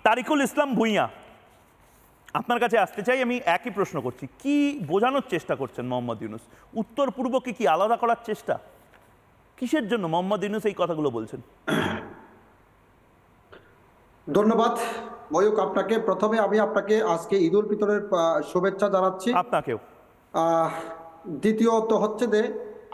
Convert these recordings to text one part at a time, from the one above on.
তারিকুল ইসলাম ভুঁইয়া আপনার কাছে আসতে চাই। আমি একই প্রশ্ন করছি, কি বোঝানোর চেষ্টা করছেন মোহাম্মদ ইউনূস? উত্তর পূর্বকে কি আলাদা করার চেষ্টা? কিসের জন্য মোহাম্মদ ইউনূস এই কথাগুলো বলছেন? ধন্যবাদ ময়ূক আপনাকে। প্রথমে আমি আপনাকে আজকে ঈদ উল ফিতরের শুভেচ্ছা জানাচ্ছি। আপনাকেও। দ্বিতীয়ত হচ্ছে যে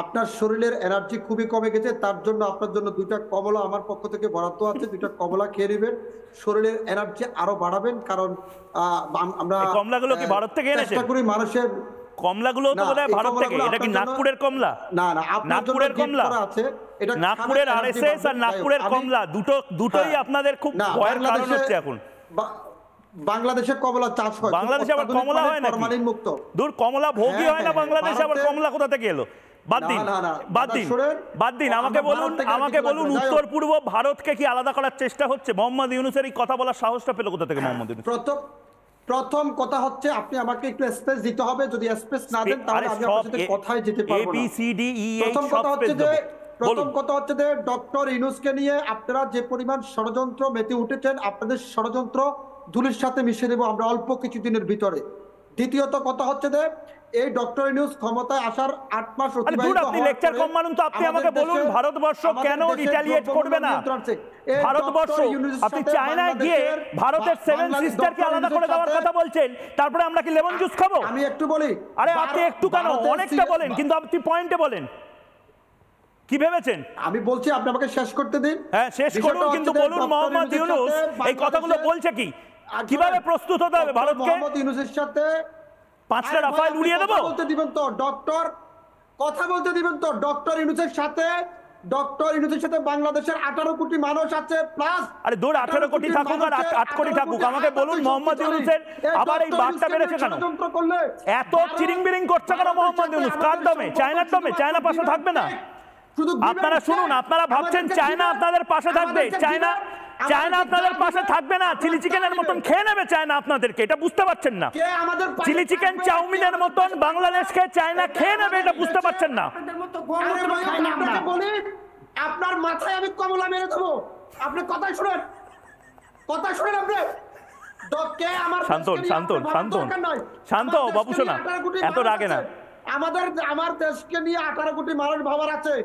আপনার শরীরের এনার্জি খুবই কমে গেছে, তার জন্য আপনার জন্য 2টা কমলা আমার পক্ষ থেকে বরাদ্দ আছে। 2টা কমলা খেয়ে নেবেন, শরীরের এনার্জি আরো বাড়াবেন। কারণ আমরা কমলাগুলো কি ভারত থেকে এনেছেন? চেষ্টা করি মানুষের কমলাগুলো তো বোধহয় ভারত থেকে। এটা কি নাগপুরের কমলা? না না, নাগপুরের কমলা আছে। এটা নাগপুরের আরএসএস আর নাগপুরের কমলা দুটোই আপনাদের খুব ভয়ের কারণ হচ্ছে এখন। বাংলাদেশে কমলা চাষ হয়, বাংলাদেশে আবার কমলা হয় না, ফরমালিন মুক্ত। দূর, কমলা ভোগই হয় না বাংলাদেশে, আবার কমলা কোথা থেকে এলো? বাদ দিন। আমাকে বলুন উত্তর পূর্ব ভারতকে কি আলাদা করার চেষ্টা হচ্ছে? মোহাম্মদ ইউনূসের এই কথা বলার সাহসটা পেল কোথা থেকে মোহাম্মদ ইউনূস? প্রথম কথা হচ্ছে আপনি আমাকে একটু স্পেস দিতে হবে। যদি স্পেস না দেন তাহলে আমি আপনার সাথে কথাই যেতে পারবো না। প্রথম কথা হচ্ছে যে ডক্টর ইউনূসকে নিয়ে আপনারা যে পরিমাণ ষড়যন্ত্র মেতে উঠেছেন, আপনাদের ষড়যন্ত্র ধুলির সাথে মিশিয়ে দেবো আমরা অল্প কিছুদিনের ভিতরে। দ্বিতীয়ত কথা হচ্ছে যে এই ডক্টর ইউনূস ক্ষমতায় আসার 8 মাস অতিবাহিত হওয়ার পরে লেকচার কম মানুন তো আপনি আমাকে বলুন ভারতবর্ষ কেন রিটালিয়েট করবে না? ভারতবর্ষ, আপনি চায়নায় গিয়ে ভারতের 7 সিস্টারকে আলাদা করে দেওয়ার কথা বলছেন, তারপরে আমরা কি লেমন জুস খাবো? আমি একটু বলি। আরে আপনি একটু কেন, অনেকটা বলেন, কিন্তু আপনি পয়েন্টে বলেন। কি ভেবেছেন? আমি বলছি আপনি আমাকে শেষ করতে দিন। হ্যাঁ, শেষ করুন, কিন্তু বলুন মোহাম্মদ ইউনূস এই কথাগুলো বলছে কি, কিভাবে প্রস্তুত হতে হবে ভারতকে? মোহাম্মদ ইউনূসের সাথে 5টা রাফায়েল উড়িয়ে দেবো? বলতে দিবেন তো ডক্টর, কথা বলতে দিবেন তো? ডক্টর ইউনূসের সাথে বাংলাদেশের 18 কোটি মানুষ আছে প্লাস। আরে দূর, 18 কোটি থাকুক আর 8 কোটি থাকুক, আমাকে বলুন মোহাম্মদ ইউনূসের আবার এই বার্তা বেড়েছে কেন? এত চিরিং-বিরিং করছে কেন মোহাম্মদ ইউনূস? কার দমে? চায়নার দমে? চায়না পাশে থাকবে না? আপনারা শুনুন, আপনারা ভাবছেন চায়না আপনাদের পাশে থাকবে। চায়না আপনাদের পাশে থাকবে না। চিলি চিকেনের মতন খেয়ে নেবে চায়না আপনাদেরকে, এটা বুঝতে পারছেন না? চিলি চিকেন চাউমিনের মতন বাংলাদেশকে চায়না খেয়ে নেবে, এটা বুঝতে পারছেন না? আপনার মাথায় আমি কমলা মেরে দেবো। আপনি কথা শুনেন আপনি। শান্ত বাবু, শোনা, এত রাগে না। আমার দেশকে নিয়ে 18 কোটি মানুষ ভাবার আছে।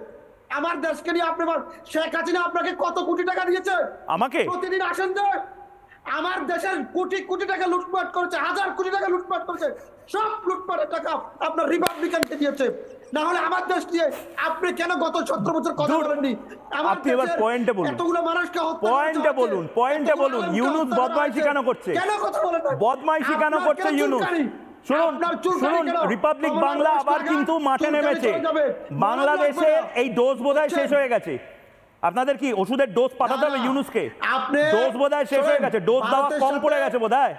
আমার দেশকে নিয়ে আপনি, শেখ হাসিনা আপনাকে কত কোটি টাকা দিয়েছে? আমাকে প্রতিদিন আসেন যে আমার দেশের কোটি কোটি টাকা লুটপাট করেছে, 1000 কোটি টাকা লুটপাট করেছে। সব লুটপাটের টাকা আপনার রিপাবলিকানকে দিয়েছে। না হলে আমার দেশ নিয়ে আপনি কেন গত 17 বছর কথা বলেননি? আপনি এবার পয়েন্টে বলুন, এতগুলো মানুষকে হত্যা পয়েন্টে বলুন। ইউনূস বদমাইশি কেন করছে? কেন কথা বলেন না? বদমাইশি কেন করছে ইউনূস? শুনুন, রিপাবলিক বাংলা আবার কিন্তু মাঠে নেমেছে। বাংলাদেশে এই ডোজ বোধহয় শেষ হয়ে গেছে। আপনাদের কি ওষুধের ডোজ পাঠাতে হবে ইউনূসকে? ডোজ বোধহয় শেষ হয়ে গেছে, ডোজ দেওয়া কম পড়ে গেছে বোধহয়।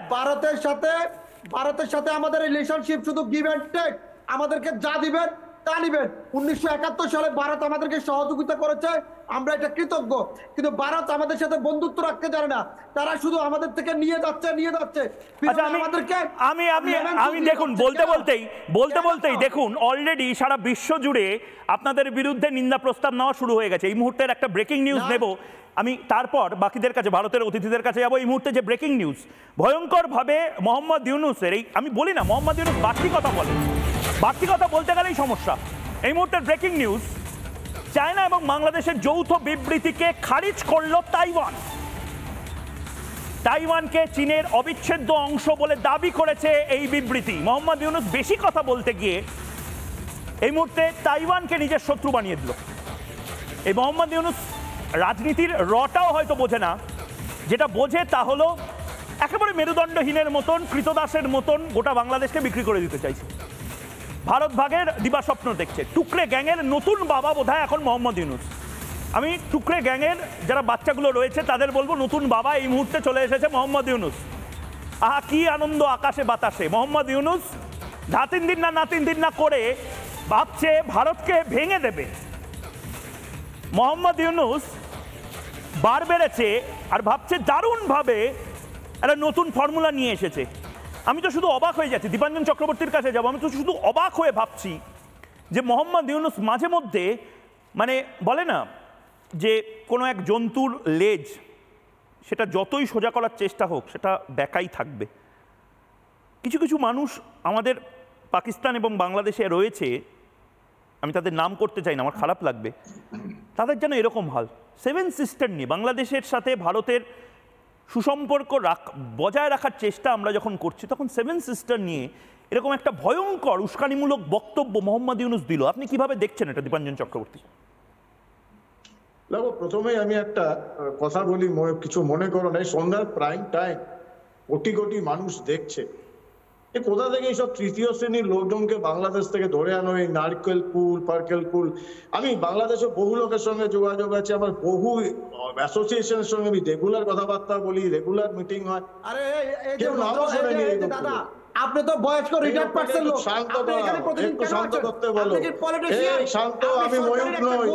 ভারতের সাথে আমাদের রিলেশনশিপ শুধু গিভ এন্ড টেক। আমাদেরকে যা দিবেন তা নিবেন। 1971 সালে ভারত আমাদেরকে সহযোগিতা করেছে, আমরা এটা কৃতজ্ঞ। কিন্তু ভারত আমাদের সাথে বন্ধুত্ব রাখতে জানে না, তারা শুধু আমাদের থেকে নিয়ে যাচ্ছে। আমি দেখুন, বলতে বলতেই দেখুন অলরেডি সারা বিশ্ব জুড়ে আপনাদের বিরুদ্ধে নিন্দা প্রস্তাব নেওয়া শুরু হয়ে গেছে। এই মুহূর্তের একটা ব্রেকিং নিউজ নেব আমি, তারপর বাকিদের কাছে, ভারতের অতিথিদের কাছে যাবো। এই মুহূর্তে যে ব্রেকিং নিউজ, ভয়ঙ্করভাবে মোহাম্মদ ইউনূসের আমি বলি না, মোহাম্মদ ইউনূস বাড়তি কথা বলতে গেলেই সমস্যা। এই মুহূর্তের ব্রেকিং নিউজ, চায়না এবং বাংলাদেশের যৌথ বিবৃতিকে খারিজ করল তাইওয়ানকে চীনের অবিচ্ছেদ্য অংশ বলে দাবি করেছে এই বিবৃতি। মোহাম্মদ ইউনূস বেশি কথা বলতে গিয়ে এই মুহূর্তে তাইওয়ানকে নিজের শত্রু বানিয়ে দিল। এই মোহাম্মদ ইউনূস রাজনীতির রটাও হয়তো বোঝে না, যেটা বোঝে তা হলো একেবারে মেরুদণ্ডহীনের মতন, কৃতদাসের মতন গোটা বাংলাদেশকে বিক্রি করে দিতে চাইছে। ভারত ভাগের দিবাস্বপ্ন দেখছে। টুকরে গ্যাংয়ের নতুন বাবা বোধহয় এখন মোহাম্মদ ইউনূস। আমি টুকরে গ্যাংয়ের যারা বাচ্চাগুলো রয়েছে তাদের বলবো, নতুন বাবা এই মুহূর্তে চলে এসেছে মোহাম্মদ ইউনূস। আহা, কি আনন্দ আকাশে বাতাসে। মোহাম্মদ ইউনূস নাতিন দিন না করে ভাবছে ভারতকে ভেঙে দেবে। মোহাম্মদ ইউনূস বার বেড়েছে আর ভাবছে দারুণভাবে একটা নতুন ফর্মুলা নিয়ে এসেছে। আমি তো শুধু অবাক হয়ে যাচ্ছি, দীপাঞ্জন চক্রবর্তীর কাছে যাবো। আমি তো শুধু অবাক হয়ে ভাবছি যে মোহাম্মদ ইউনূস মাঝে মধ্যে, মানে বলে না যে কোনো এক জন্তুর লেজ সেটা যতই সোজা করার চেষ্টা হোক সেটা বেকাই থাকবে। কিছু কিছু মানুষ আমাদের পাকিস্তান এবং বাংলাদেশে রয়েছে, আমি তাদের নাম করতে চাই না, আমার খারাপ লাগবে, তাদের যেন এরকম হাল। সেভেন সিস্টার নিয়ে বাংলাদেশের সাথে ভারতের সুসম্পর্ক বজায় রাখার চেষ্টা আমরা যখন করছি, তখন সেভেন সিস্টার নিয়ে এরকম একটা ভয়ঙ্কর উস্কানিমূলক বক্তব্য মোহাম্মদ ইউনূস দিল। আপনি কিভাবে দেখছেন এটা, দীপাঞ্জন চক্রবর্তী? দেখো, প্রথমেই আমি একটা কথা বলি, কিছু মনে করো না। সন্ধ্যার প্রাইম টাইম, কোটি কোটি মানুষ দেখছে, কোথা থেকে এইসব তৃতীয় শ্রেণীর লোকজনকে বাংলাদেশ থেকে ধরে আনো, এই নারকেল কুল পার্কেল কুল। আমি বাংলাদেশে বহু লোকের সঙ্গে যোগাযোগ আছে, আমার বহু অ্যাসোসিয়েশনের সঙ্গে আমি রেগুলার কথাবার্তা বলি, রেগুলার মিটিং হয়। আরে দাদা, আপনি তো বয়স্ক রিটায়ার্ড পারসন লোক, শান্ত একটু শান্ত করতে বলো। এই শান্ত, আমি ময়ূর নই।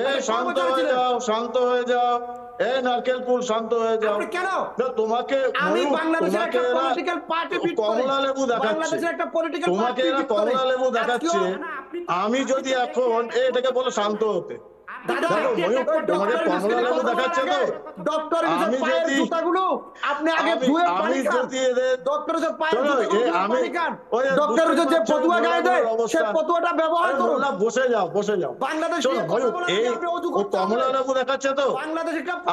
এই শান্ত হয়ে যাও, শান্ত হয়ে যাও। এই নারকেল কুল, শান্ত হয়ে যাও। কেন তোমাকে কমলা লেবু দেখাচ্ছে, তোমাকে এরা কমলা লেবু দেখাচ্ছে। আমি যদি এখন এটাকে বলো শান্ত হতে, তোমাকে কমলা লেবু দেখাচ্ছে তো। আমি যদি এদের বসে যাও, বসে যাও। এই কমলা লেবু দেখাচ্ছে তো।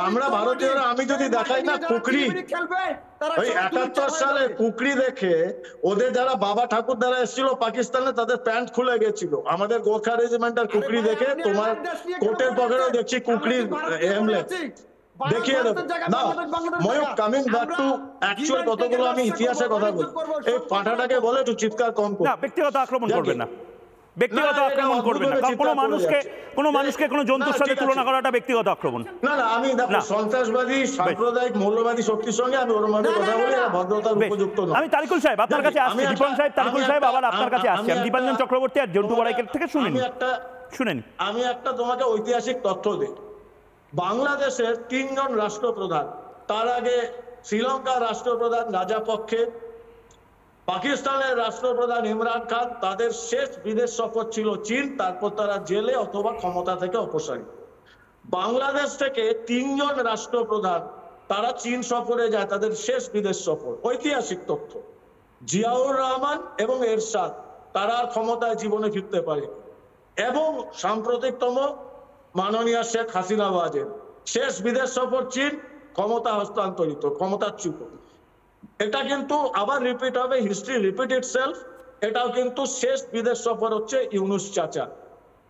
আমরা ভারতীয়রা, আমি যদি দেখাই না কুকরি, ওই ৭১ সালে কুকরি দেখে ওদের যারা বাবা ঠাকুর দ্বারা এসেছিল পাকিস্তানে, তাদের প্যান্ট খুলে গেছিল। আমাদের গোর্খা রেজিমেন্টাল কুকরি দেখে তোমার কোটের পকেটেও দেখছি কুকরির এমব্লেম দেখিয়ে দেবো না। Mayuk, coming back to actual কতগুলো আমি ইতিহাসের কথা বলি। এই পাঠাটাকে বলে একটু চিৎকার কম করো। ব্যক্তিগত আক্রমণ করবেন না, ব্যক্তিগত আক্রমণ করবেন না। কোনো মানুষকে কোনো জন্তুর সাথে তুলনা করাটা ব্যক্তিগত আক্রমণ না। না, আমি দেখো, সন্ত্রাসবাদী সাম্প্রদায়িক মৌলবাদী শক্তির সঙ্গে আমি ওরকম ভাবে কথা বলি, ভদ্রতার উপযুক্ত নয়। আমি তারিকুল সাহেব আপনার কাছে আসছি, দীপন সাহেব, তারিকুল সাহেব আবার আপনার কাছে আসছি। আমি দীপাঞ্জন চক্রবর্তী আর জন্টু বড়াইকের থেকে শুনেন। আমি একটা তোমাকে ঐতিহাসিক তথ্য দিই। বাংলাদেশের ৩ জন রাষ্ট্রপ্রধান, তার আগে শ্রীলঙ্কার রাষ্ট্রপ্রধান রাজাপক্ষে, পাকিস্তানের রাষ্ট্রপ্রধান ইমরান খান, তাদের শেষ বিদেশ সফর ছিল চীন, তারপর তারা জেলে অথবা ক্ষমতা থেকে অপসারিত। বাংলাদেশ থেকে ৩ জন রাষ্ট্রপ্রধান তারা চীন সফরে যায়, তাদের শেষ বিদেশ সফর। ঐতিহাসিক তথ্য। জিয়াউর রহমান এবং এরশাদ তারা আর ক্ষমতায় জীবনে ফিরতে পারে। এবং সাম্প্রতিকতম মাননীয় শেখ হাসিনা ওয়াজেদ, শেষ বিদেশ সফর চীন, ক্ষমতা হস্তান্তরিত, ক্ষমতাচ্যুত। এটা কিন্তু আবার রিপিট হবে, হিস্ট্রি রিপিট ইটসেলফ। এটাও কিন্তু শেষ বিদেশ সফর হচ্ছে ইউনূস চাচা।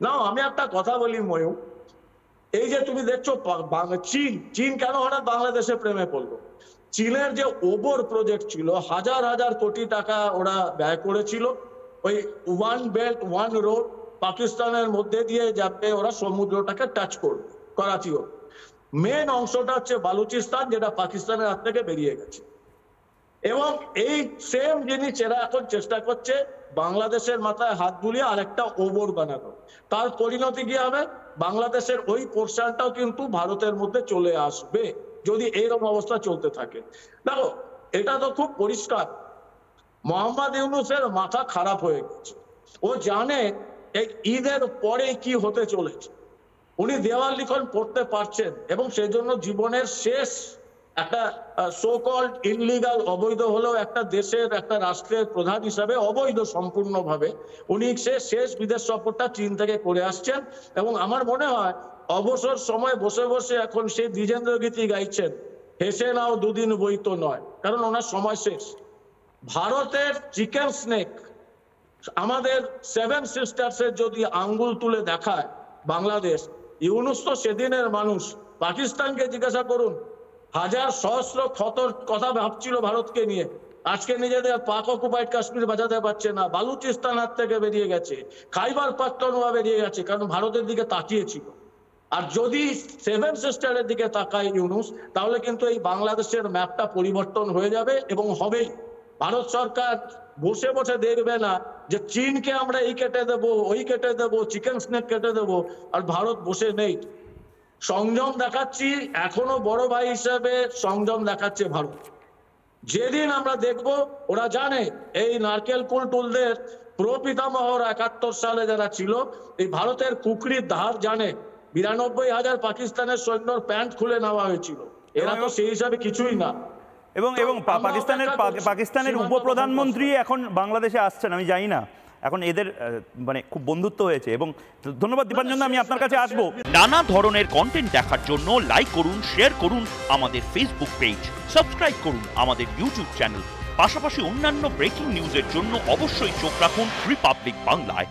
নাও আমি একটা কথা বলি ময়ূর, এই যে তুমি দেখছো চীন কেন হঠাৎ বাংলাদেশে প্রেমে পড়লো? চীনের যে ওবর প্রজেক্ট ছিল, হাজার হাজার কোটি টাকা ওরা ব্যয় করেছিল, ওই ওয়ান বেল্ট ওয়ান রোড, পাকিস্তানের মধ্যে দিয়ে যাবে, ওরা সমুদ্রটাকে টাচ করবে, করাচি হোক। মেন অংশটা হচ্ছে বালুচিস্তান, যেটা পাকিস্তানের হাত থেকে বেরিয়ে গেছে। এবং এই সেম জিনিস এরা এখন চেষ্টা করছে বাংলাদেশের মাথায় হাত বুলিয়ে আরেকটা ওবর বানানো। তার পরিণতি কি হবে? বাংলাদেশের ওই পোর্শনটাও কিন্তু ভারতের মধ্যে চলে আসবে যদি এইরকম অবস্থা চলতে থাকে। দেখো, এটা তো খুব পরিষ্কার, মোহাম্মদ ইউনূসের মাথা খারাপ হয়ে গেছে। ও জানে এই ঈদের পরে কি হতে চলেছে। উনি দেওয়াল লিখন পড়তে পারছেন এবং সেজন্য জীবনের শেষ একটা সো কল্ড ইনলিগাল, অবৈধ হলেও একটা দেশের, একটা রাষ্ট্রের প্রধান হিসাবে অবৈধ সম্পূর্ণভাবে উনি শেষ বিদেশ সফরটা চীন থেকে করে আসছেন। এবং আমার মনে হয় অবসর সময় বসে বসে এখন সেই দ্বিজেন্দ্র গীতি গাইছেন, হেসে নাও দুদিন বইতো নয়, কারণ ওনার সময় শেষ। ভারতের চিকেন স্নেক আমাদের সেভেন সিস্টার্সের যদি আঙ্গুল তুলে দেখায় বাংলাদেশ, ইউনূস তো সেদিনের মানুষ। পাকিস্তানকে জিজ্ঞাসা করুন, হাজার সহস্র কথা ভাবছিল ভারতকে নিয়ে, আজকে নিজেদের পাক অকুপাইড কাশ্মীর বাঁচাতে পারছে না, বালুচিস্তান হাত থেকে বেরিয়ে গেছে, খাইবার পাখতুনখোয়া বেরিয়ে গেছে, কারণ ভারতের দিকে তাকিয়েছিল। আর যদি সেভেন সিস্টারের দিকে তাকায় ইউনূস, তাহলে কিন্তু এই বাংলাদেশের ম্যাপটা পরিবর্তন হয়ে যাবে এবং হবেই। ভারত সরকার বসে বসে দেখবে না যে চীনকে আমরা এই কেটে দেবো, ওই কেটে দেবো, চিকেন স্নেক কেটে দেবো, আর ভারত বসে নেই। সংযম দেখাচ্ছি, এখনো বড় ভাই হিসেবে সংযম দেখাচ্ছে ভারত। যেদিন আমরা দেখব, ওরা জানে এই নারকেল কুল টুলদের প্রপিতামহর ৭১ সালে যারা ছিল, এই ভারতের কুকরির ধার জানে। ৯২,০০০ পাকিস্তানের সৈন্যর প্যান্ট খুলে নেওয়া হয়েছিল। এরা তো সেই হিসাবে কিছুই না। এবং আমরা পাকিস্তানের অপেক্ষা করছি পাকিস্তানের সীমান্ত উপপ্রধানমন্ত্রী এখন বাংলাদেশে আসছেন, আমি জানি না এখন এদের মানে খুব বন্ধুত্ব হয়েছে। এবং ধন্যবাদ দীপাঞ্জন, আমি আপনার কাছে আসবো। নানা ধরনের কন্টেন্ট দেখার জন্য লাইক করুন, শেয়ার করুন আমাদের ফেসবুক পেজ, সাবস্ক্রাইব করুন আমাদের ইউটিউব চ্যানেল। পাশাপাশি অন্যান্য ব্রেকিং নিউজের জন্য অবশ্যই চোখ রাখুন রিপাবলিক বাংলায়।